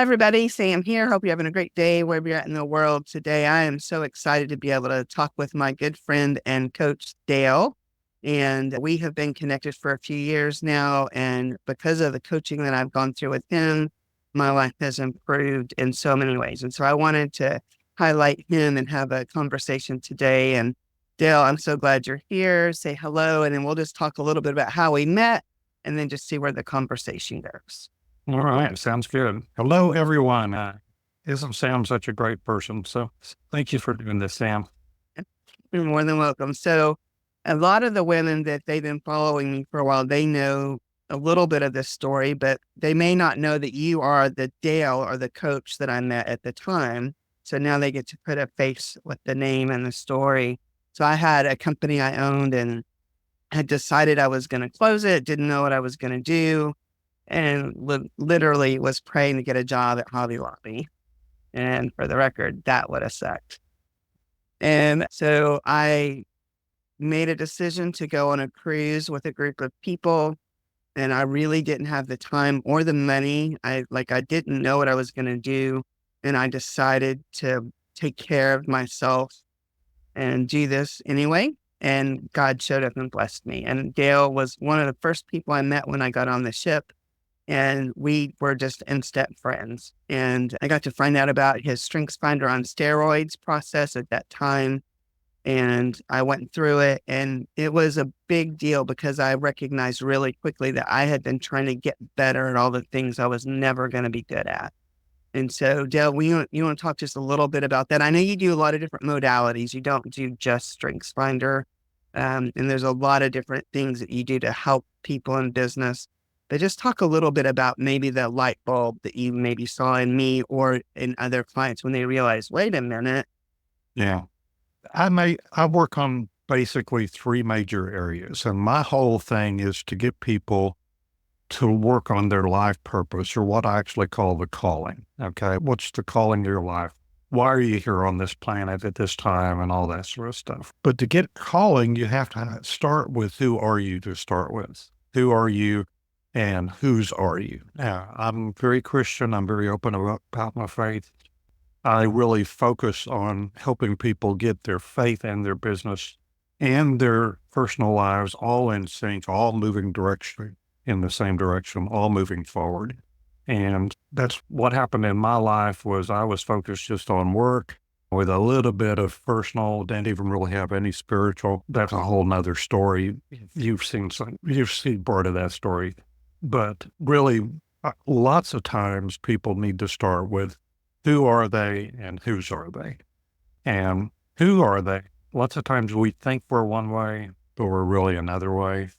Hi, everybody. Sam here. Hope you're having a great day wherever you're at in the world today. I am so excited to be able to talk with my good friend and coach, Dale. And we have been connected for a few years now. And because of the coaching that I've gone through with him, my life has improved in so many ways. And so I wanted to highlight him and have a conversation today. And Dale, I'm so glad you're here. Say hello. And then we'll just talk a little bit about how we met and then just see where the conversation goes. All right, sounds good. Hello, everyone. Isn't Sam such a great person? So thank you for doing this, Sam. You're more than welcome. So a lot of the women that they've been following me for a while, they know a little bit of this story, but they may not know that you are the Dale or the coach that I met at the time. So now they get to put a face with the name and the story. So I had a company I owned and had decided I was going to close it, didn't know what I was going to do, and literally was praying to get a job at Hobby Lobby. And for the record, that would have sucked. And so I made a decision to go on a cruise with a group of people. And I really didn't have the time or the money. I didn't know what I was going to do. And I decided to take care of myself and do this anyway. And God showed up and blessed me. And Dale was one of the first people I met when I got on the ship. And we were just instant friends. And I got to find out about his StrengthsFinder on steroids process at that time. And I went through it, and it was a big deal because I recognized really quickly that I had been trying to get better at all the things I was never going to be good at. And so, Dale, you want to talk just a little bit about that? I know you do a lot of different modalities. You don't do just StrengthsFinder. And there's a lot of different things that you do to help people in business. But just talk a little bit about maybe the light bulb that you maybe saw in me or in other clients when they realized, wait a minute. Yeah. I work on basically three major areas, and my whole thing is to get people to work on their life purpose, or what I actually call the calling. Okay. What's the calling of your life? Why are you here on this planet at this time and all that sort of stuff? But to get calling, you have to start with who are you to start with? Who are you and whose are you? Now, I'm very Christian. I'm very open about my faith. I really focus on helping people get their faith and their business and their personal lives all in sync, all moving direction in the same direction, all moving forward. And that's what happened in my life. Was I was focused just on work with a little bit of personal, didn't even really have any spiritual. That's a whole nother story. You've seen part of that story, but really lots of times people need to start with who are they and whose are they? And who are they? Lots of times we think we're one way, but we're really another way.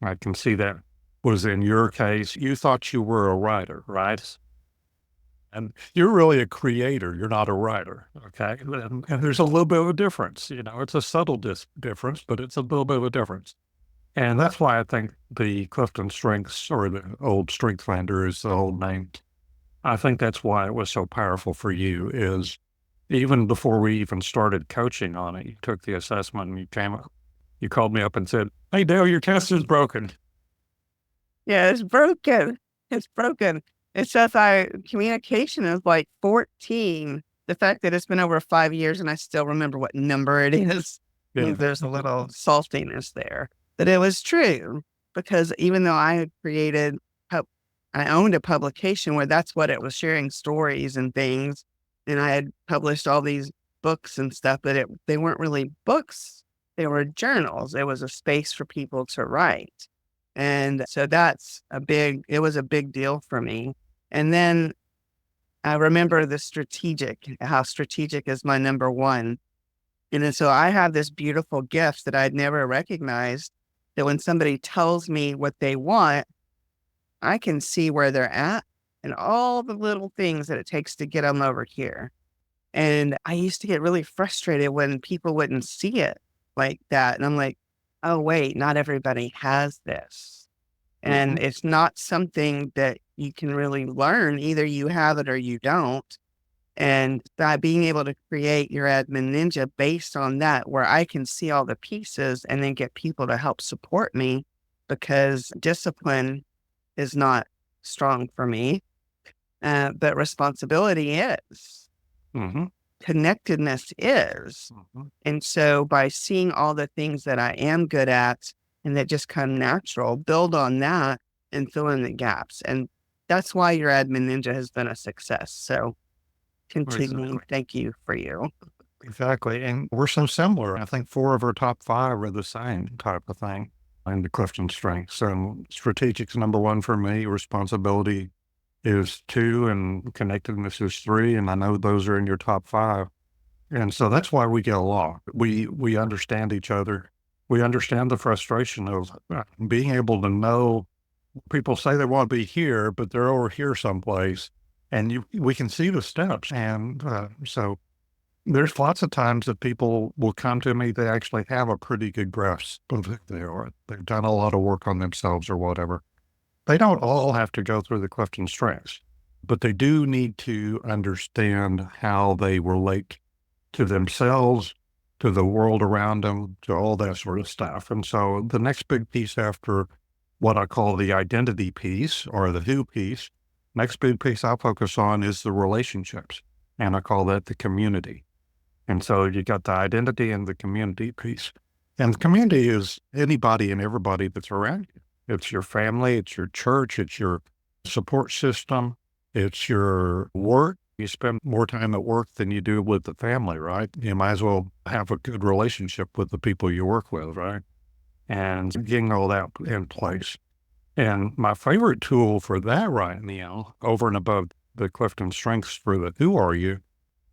I can see that was in your case. You thought you were a writer, right? And you're really a creator. You're not a writer. Okay. And there's a little bit of a difference. It's a subtle difference, but it's a little bit of a difference. And that's why I think the Clifton Strengths, or the old StrengthsFinder is the old name. I think that's why it was so powerful for you. Is even before we even started coaching on it, you took the assessment and you called me up and said, "Hey, Dale, your test is broken." Yeah, it's broken. It's broken. It's just communication is like 14. The fact that it's been over 5 years and I still remember what number it is, means there's a little saltiness there. But it was true, because even though I had I owned a publication where that's what it was, sharing stories and things. And I had published all these books and stuff, but they weren't really books. They were journals. It was a space for people to write. And so it was a big deal for me. And then I remember how strategic is my number one. And then, so I have this beautiful gift that I'd never recognized, that when somebody tells me what they want, I can see where they're at and all the little things that it takes to get them over here. And I used to get really frustrated when people wouldn't see it like that. And I'm like, oh, wait, not everybody has this. And it's not something that you can really learn. Either you have it or you don't. And by being able to create your Admin Ninja based on that, where I can see all the pieces and then get people to help support me, because discipline is not strong for me. but responsibility is. Mm-hmm. Connectedness is. Mm-hmm. And so by seeing all the things that I am good at and that just come natural, build on that and fill in the gaps. And that's why your Admin Ninja has been a success. So continuing, Exactly. thank you for you. Exactly. And we're so similar. I think 4 of our top 5 are the same type of thing in the Clifton strengths. So strategic's number 1 for me. Responsibility is 2 and connectedness is 3. And I know those are in your top 5. And so that's why we get along. We understand each other. We understand the frustration of being able to know people say they want to be here, but they're over here someplace. And we can see the steps. And so there's lots of times that people will come to me, they actually have a pretty good grasp of who they are. They've done a lot of work on themselves or whatever. They don't all have to go through the Clifton strengths, but they do need to understand how they relate to themselves, to the world around them, to all that sort of stuff. And so the next big piece after what I call the identity piece or the who piece, next big piece I focus on is the relationships. And I call that the community. And so you got the identity and the community piece. And the community is anybody and everybody that's around you. It's your family, it's your church, it's your support system, it's your work. You spend more time at work than you do with the family, right? You might as well have a good relationship with the people you work with, right? And getting all that in place. And my favorite tool for that right now, over and above the Clifton strengths for the who are you,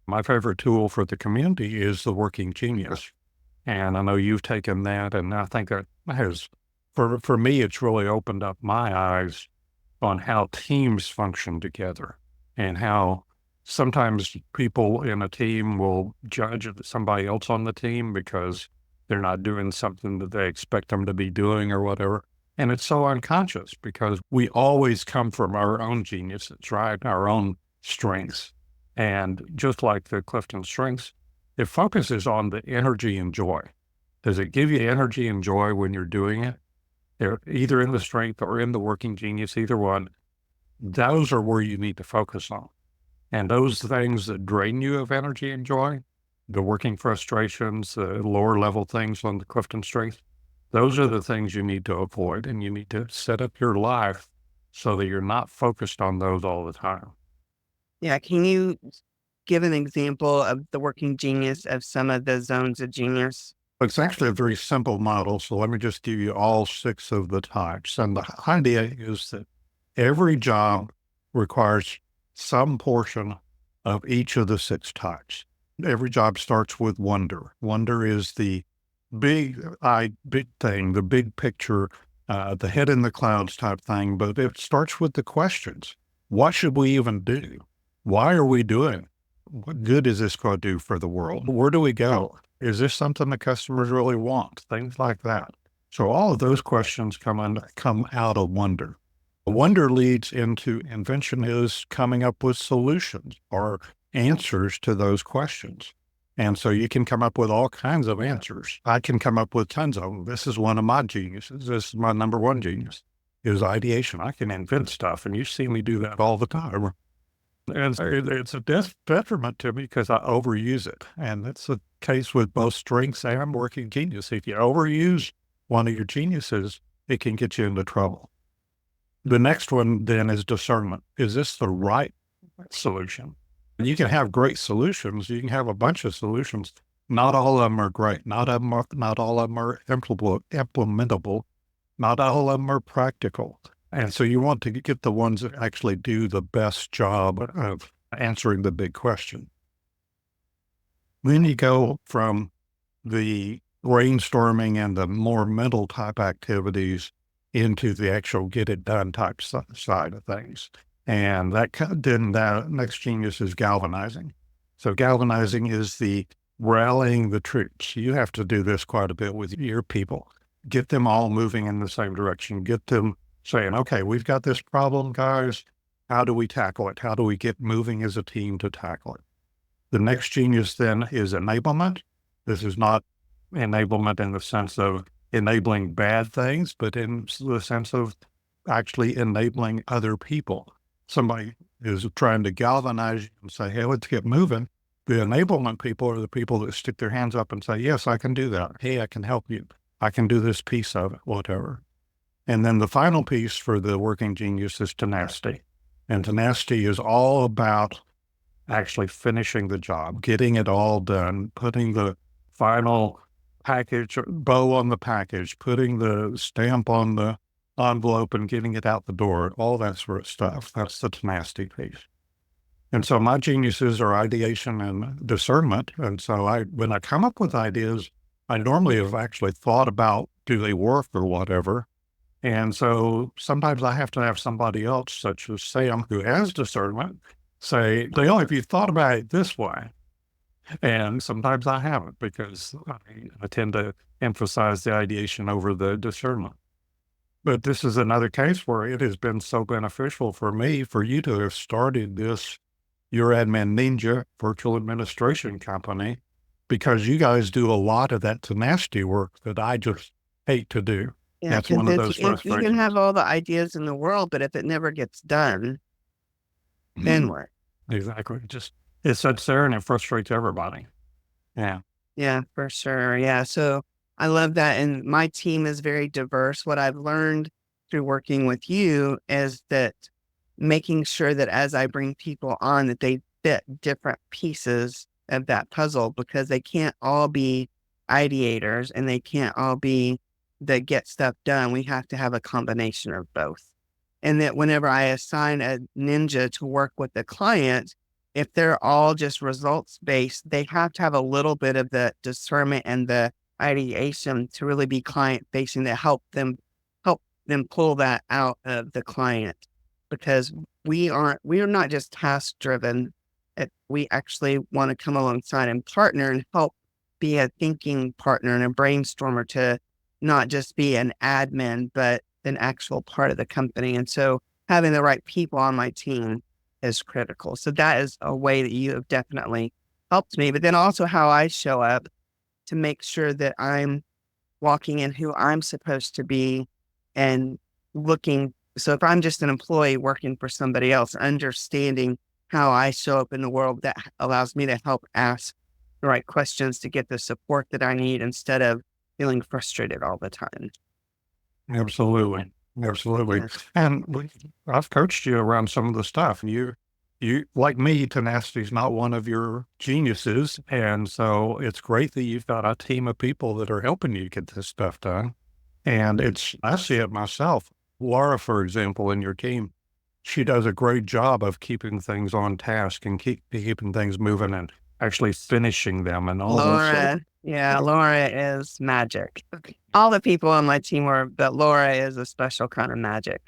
my favorite tool for the community is the Working Genius. And I know you've taken that, and I think that has, for me, it's really opened up my eyes on how teams function together and how sometimes people in a team will judge somebody else on the team because they're not doing something that they expect them to be doing or whatever. And it's so unconscious because we always come from our own geniuses, right? Our own strengths. And just like the Clifton strengths, it focuses on the energy and joy. Does it give you energy and joy when you're doing it? They're either in the strength or in the Working Genius, either one. Those are where you need to focus on. And those things that drain you of energy and joy, the working frustrations, the lower level things on the Clifton strengths, those are the things you need to avoid. And you need to set up your life so that you're not focused on those all the time. Yeah. Can you give an example of the Working Genius of some of the zones of genius? It's actually a very simple model. So let me just give you all 6 of the types. And the idea is that every job requires some portion of each of the 6 types. Every job starts with wonder. Wonder is the big thing, the big picture, the head in the clouds type thing. But it starts with the questions. What should we even do? Why are we doing it? What good is this going to do for the world? Where do we go? Is this something the customers really want? Things like that. So all of those questions come out of wonder. Wonder leads into invention is coming up with solutions or answers to those questions. And so you can come up with all kinds of answers. I can come up with tons of them. This is one of my geniuses. This is my number 1 genius is ideation. I can invent stuff, and you see me do that all the time. And it's a detriment to me because I overuse it. And that's the case with both strengths and Working Genius. If you overuse one of your geniuses, it can get you into trouble. The next one then is discernment. Is this the right solution? You can have great solutions. You can have a bunch of solutions. Not all of them are great. Not all of them are implementable. Not all of them are practical. And so you want to get the ones that actually do the best job of answering the big question. Then you go from the brainstorming and the more mental type activities into the actual get it done type side of things. And then that next genius is galvanizing. So galvanizing is the rallying the troops. You have to do this quite a bit with your people. Get them all moving in the same direction. Get them saying, okay, we've got this problem, guys. How do we tackle it? How do we get moving as a team to tackle it? The next genius then is enablement. This is not enablement in the sense of enabling bad things, but in the sense of actually enabling other people. Somebody is trying to galvanize you and say, hey, let's get moving. The enablement people are the people that stick their hands up and say, yes, I can do that. Hey, I can help you. I can do this piece of it, whatever. And then the final piece for the working genius is tenacity. And tenacity is all about actually finishing the job, getting it all done, putting the final package or bow on the package, putting the stamp on the envelope and getting it out the door, all that sort of stuff. That's the tenacity piece. And so my geniuses are ideation and discernment. And so when I come up with ideas, I normally have actually thought about, do they work or whatever? And so sometimes I have to have somebody else, such as Sam, who has discernment, say, Dale, have you thought about it this way? And sometimes I haven't, because I tend to emphasize the ideation over the discernment. But this is another case where it has been so beneficial for me, for you to have started this Your Admin Ninja virtual administration company, because you guys do a lot of that tenacity work that I just hate to do. Yeah, That's one of those you can frustrations. have all the ideas in the world, but if it never gets done, then what? Exactly. It sits there and it frustrates everybody. Yeah. Yeah, for sure. Yeah. So I love that. And my team is very diverse. What I've learned through working with you is that making sure that as I bring people on, that they fit different pieces of that puzzle, because they can't all be ideators and they can't all be the get stuff done. We have to have a combination of both. And that whenever I assign a ninja to work with the client, if they're all just results based, they have to have a little bit of the discernment and the ideation to really be client facing, to help them pull that out of the client. Because we are not just task driven. We actually want to come alongside and partner and help be a thinking partner and a brainstormer, to not just be an admin, but an actual part of the company. And so having the right people on my team is critical. So that is a way that you have definitely helped me. But then also how I show up to make sure that I'm walking in who I'm supposed to be and looking. So if I'm just an employee working for somebody else, understanding how I show up in the world, that allows me to help ask the right questions to get the support that I need, instead of feeling frustrated all the time. Absolutely. Absolutely. Yeah. And I've coached you around some of the stuff. You, like me, tenacity is not one of your geniuses. And so it's great that you've got a team of people that are helping you get this stuff done. And I see it myself. Laura, for example, in your team, she does a great job of keeping things on task and keeping things moving and actually finishing them and all those. Laura is magic. All the people on my team but Laura is a special kind of magic.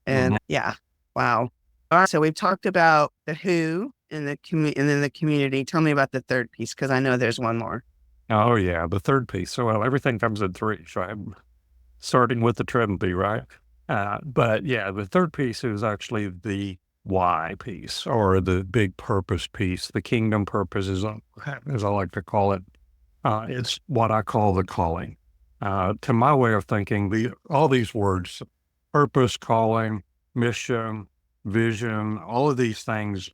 And yeah, wow. All right, so we've talked about the who in the and then the community. Tell me about the third piece, because I know there's one more. Oh yeah, the third piece. So everything comes in three. So I'm starting with the Trinity, right? But yeah, the third piece is actually the why piece, or the big purpose piece. The kingdom purpose is, as I like to call it, it's what I call the calling. To my way of thinking, all these words, purpose, calling, mission, vision, all of these things,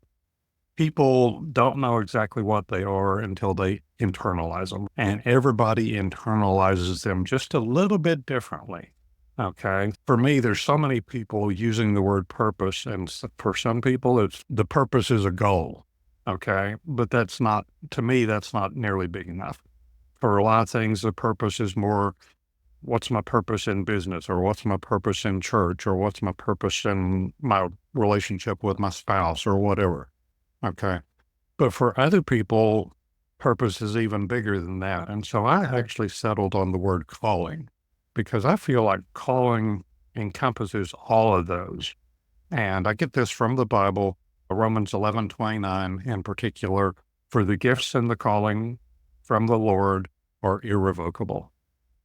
people don't know exactly what they are until they internalize them. And everybody internalizes them just a little bit differently. Okay. For me, there's so many people using the word purpose, and for some people, the purpose is a goal. Okay. But to me, that's not nearly big enough. For a lot of things, the purpose is more, what's my purpose in business, or what's my purpose in church, or what's my purpose in my relationship with my spouse, or whatever. Okay. But for other people, purpose is even bigger than that. And so I actually settled on the word calling, because I feel like calling encompasses all of those. And I get this from the Bible, Romans 11:29 in particular, for the gifts and the calling from the Lord are irrevocable.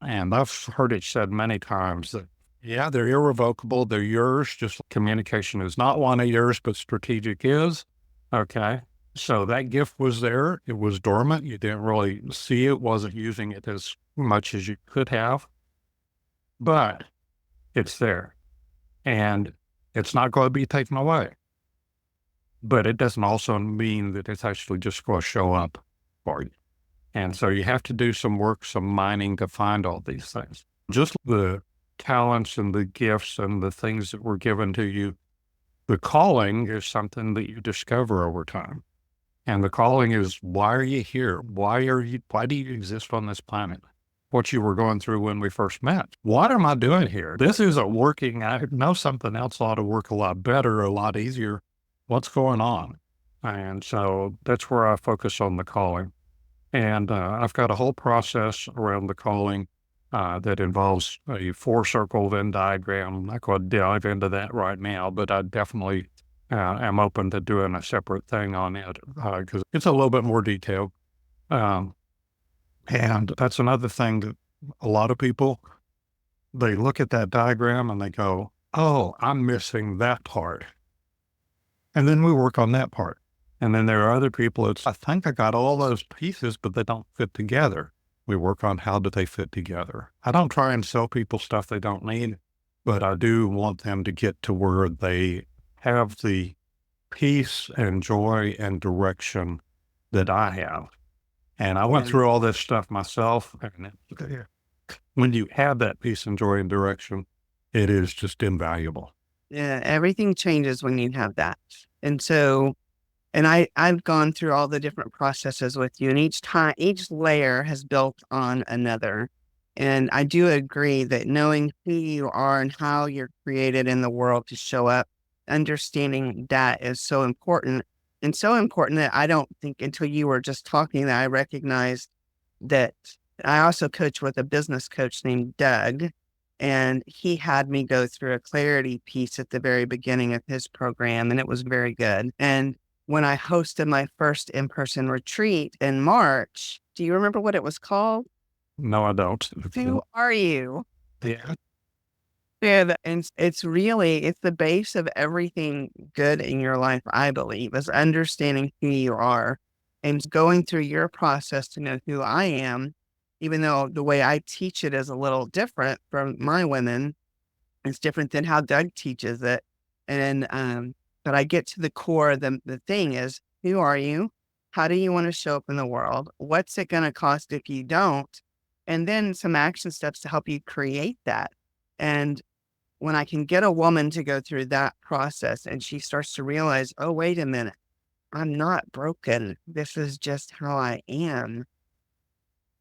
And I've heard it said many times that, yeah, they're irrevocable. They're yours. Just communication is not one of yours, but strategic is. Okay. So that gift was there. It was dormant. You didn't really see it, wasn't using it as much as you could have, but it's there and it's not going to be taken away. but it doesn't also mean that it's actually just going to show up for you. And so you have to do some work, some mining to find all these things. Just the talents and the gifts and the things that were given to you. The calling is something that you discover over time. And the calling is, why are you here? Why do you exist on this planet? What you were going through when we first met. What am I doing here? This isn't working. I know something else ought to work a lot better, a lot easier. What's going on? And so that's where I focus on the calling. And I've got a whole process around the calling that involves a 4-circle Venn diagram. I'm not going to dive into that right now, but I definitely am open to doing a separate thing on it because it's a little bit more detailed. And that's another thing that a lot of people, they look at that diagram and they go, oh, I'm missing that part. And then we work on that part. And then there are other people, I think I got all those pieces, but they don't fit together. We work on how do they fit together. I don't try and sell people stuff they don't need, but I do want them to get to where they have the peace and joy and direction that I have. And I went through all this stuff myself. And when you have that peace and joy and direction, it is just invaluable. Yeah, everything changes when you have that. And so, and I've gone through all the different processes with you, and each layer has built on another. And I do agree that knowing who you are and how you're created in the world to show up, understanding that is so important. And so important that I don't think until you were just talking that I recognized that I also coach with a business coach named Doug, and he had me go through a clarity piece at the very beginning of his program, and it was very good. And when I hosted my first in-person retreat in March, do you remember what it was called? No, I don't. Who are you? Yeah. Yeah, and it's the base of everything good in your life, I believe, is understanding who you are and going through your process to know who I am, even though the way I teach it is a little different from my women. It's different than how Doug teaches it. And, but I get to the core of the thing is, who are you? How do you want to show up in the world? What's it going to cost if you don't? And then some action steps to help you create that. And when I can get a woman to go through that process and she starts to realize, oh, wait a minute, I'm not broken. This is just how I am.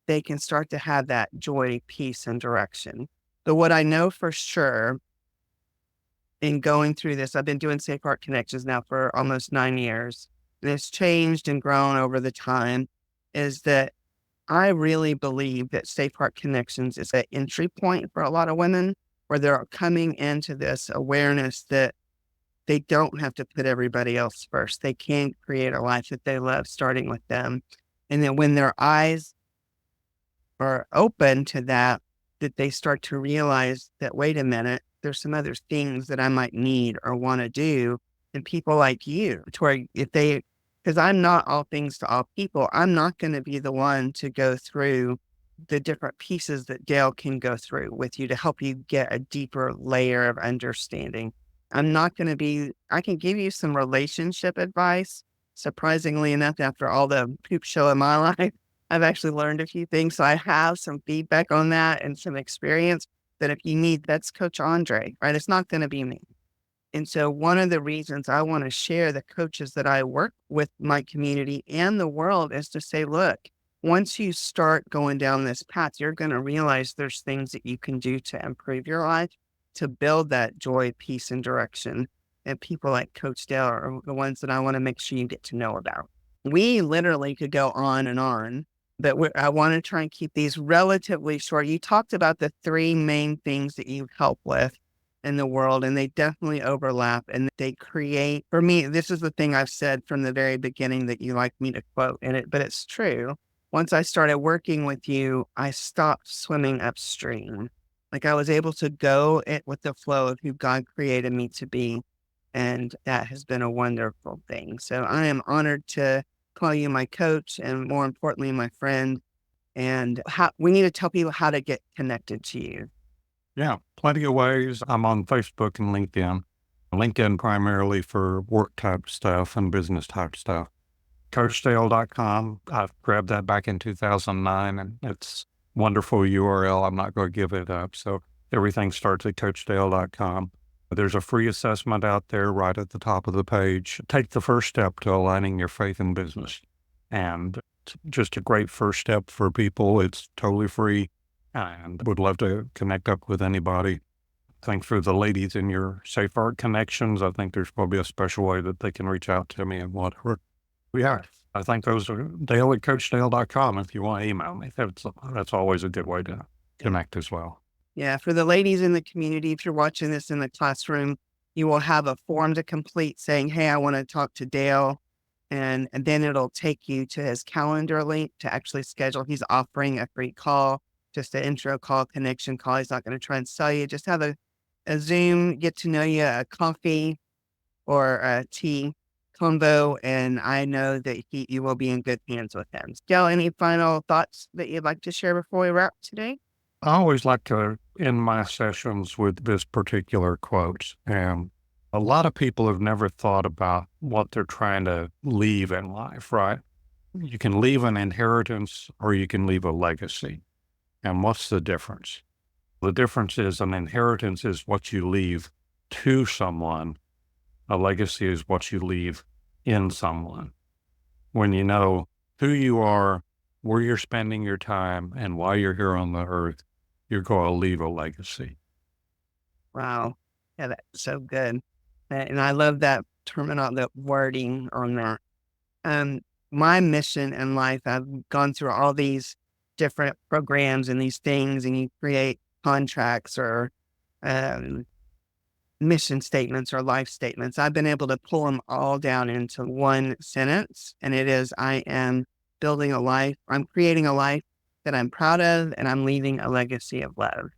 They can start to have that joy, peace, and direction. But what I know for sure in going through this, I've been doing Safe Heart Connections now for almost 9 years. And it's changed and grown over the time, is that I really believe that Safe Heart Connections is an entry point for a lot of women where they're coming into this awareness that they don't have to put everybody else first. They can create a life that they love, starting with them. And then when their eyes are open to that, that they start to realize that, wait a minute, there's some other things that I might need or want to do. And people like you, to where because I'm not all things to all people, I'm not going to be the one to go through the different pieces that Dale can go through with you to help you get a deeper layer of understanding. I can give you some relationship advice. Surprisingly enough, after all the poop show in my life, I've actually learned a few things. So I have some feedback on that and some experience that if you need, that's Coach Andre, right? It's not going to be me. And so one of the reasons I want to share the coaches that I work with my community and the world is to say, look, once you start going down this path, you're going to realize there's things that you can do to improve your life, to build that joy, peace, and direction. And people like Coach Dale are the ones that I want to make sure you get to know about. We literally could go on, but I want to try and keep these relatively short. You talked about the 3 main things that you help with in the world, and they definitely overlap and they create, for me, this is the thing I've said from the very beginning that you like me to quote in it, but it's true. Once I started working with you, I stopped swimming upstream. Like I was able to go with the flow of who God created me to be. And that has been a wonderful thing. So I am honored to call you my coach and more importantly, my friend. And we need to tell people how to get connected to you. Yeah, plenty of ways. I'm on Facebook and LinkedIn. LinkedIn primarily for work type stuff and business type stuff. CoachDale.com. I grabbed that back in 2009, and it's wonderful URL. I'm not going to give it up. So everything starts at CoachDale.com. There's a free assessment out there right at the top of the page. Take the first step to aligning your faith and business. And it's just a great first step for people. It's totally free, and would love to connect up with anybody. I think for the ladies in your Safe Art connections, I think there's probably a special way that they can reach out to me and whatever. Yeah, I think those are Dale at CoachDale.com if you want to email me. That's always a good way to connect as well. Yeah, for the ladies in the community, if you're watching this in the classroom, you will have a form to complete saying, hey, I want to talk to Dale. And then it'll take you to his calendar link to actually schedule. He's offering a free call, just an intro call, connection call. He's not going to try and sell you. Just have a Zoom, get to know you, a coffee or a tea combo. And I know that you will be in good hands with him. Dale, any final thoughts that you'd like to share before we wrap today? I always like to end my sessions with this particular quote. And a lot of people have never thought about what they're trying to leave in life, right? You can leave an inheritance or you can leave a legacy. And what's the difference? The difference is an inheritance is what you leave to someone. A legacy is what you leave in someone. When you know who you are, where you're spending your time, and why you're here on the earth, you're going to leave a legacy. Wow. Yeah, that's so good. And I love that terminology, that wording on that. My mission in life, I've gone through all these different programs and these things, and you create contracts or mission statements or life statements. I've been able to pull them all down into one sentence, and it is, I am building a life. I'm creating a life that I'm proud of, and I'm leaving a legacy of love.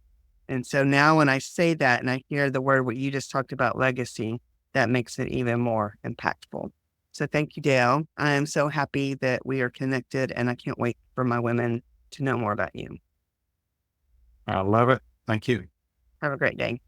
And so now when I say that and I hear the word, what you just talked about, legacy, that makes it even more impactful. So thank you, Dale. I am so happy that we are connected, and I can't wait for my women to know more about you. I love it. Thank you. Have a great day.